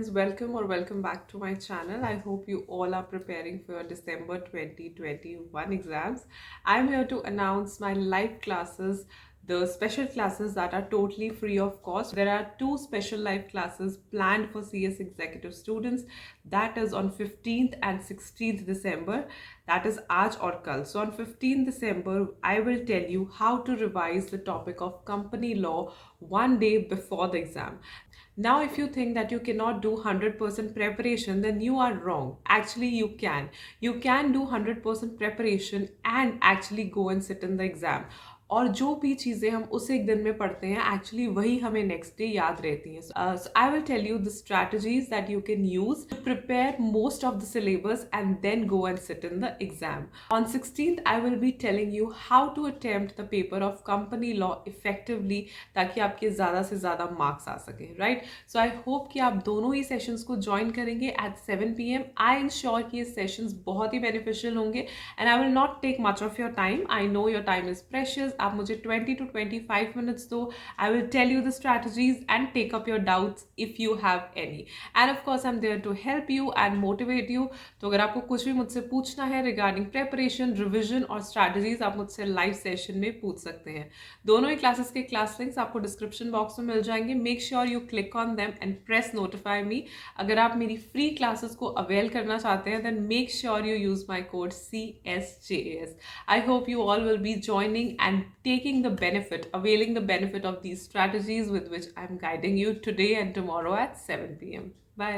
friends, welcome back to my channel. I hope you all are preparing for your December 2021 exams. I'm here to announce my live classes, the special classes that are totally free of cost. There are two special live classes planned for CS executive students, that is on 15th and 16th December. That is aaj or kal. So on 15th December, I will tell you how to revise the topic of company law one day before the exam. Now, if you think that you cannot do 100% preparation, then you are wrong. Actually, you can. You can do 100% preparation and actually go and sit in the exam. और जो भी चीज़ें हम उस एक दिन में पढ़ते हैं एक्चुअली वही हमें नेक्स्ट डे याद रहती हैं. So I will tell you the strategies that you can use to prepare most of the syllabus and then go and sit in the exam. On 16th, I will be telling you how to attempt the paper of company law effectively ताकि आपके ज़्यादा से ज़्यादा marks आ सकें, right? So I hope कि आप दोनों ही सेशंस को ज्वाइन करेंगे एट 7 PM. आई इंश्योर कि ये सेशंस बहुत ही बेनिफिशियल होंगे and I will not take much of your time. I know your time is precious. आप मुझे 20 to 25 मिनट्स दो. I will tell you the strategies and take up your doubts if you have any. And of course I am there to help you and motivate you. तो अगर आपको कुछ भी मुझसे पूछना है रिगार्डिंग प्रेपरेशन, रिविजन और स्ट्रैटेजीज, आप मुझसे लाइव सेशन में पूछ सकते हैं. दोनों ही क्लासेस के क्लास लिंक्स आपको डिस्क्रिप्शन बॉक्स में मिल जाएंगे. Make sure you click on them and press notify मी. अगर आप मेरी फ्री क्लासेस को अवेल करना चाहते हैं then make sure you use my code CSJAS. I hope you all will be joining and taking the benefit, availing the benefit of these strategies with which I'm guiding you today and tomorrow at 7 PM. Bye.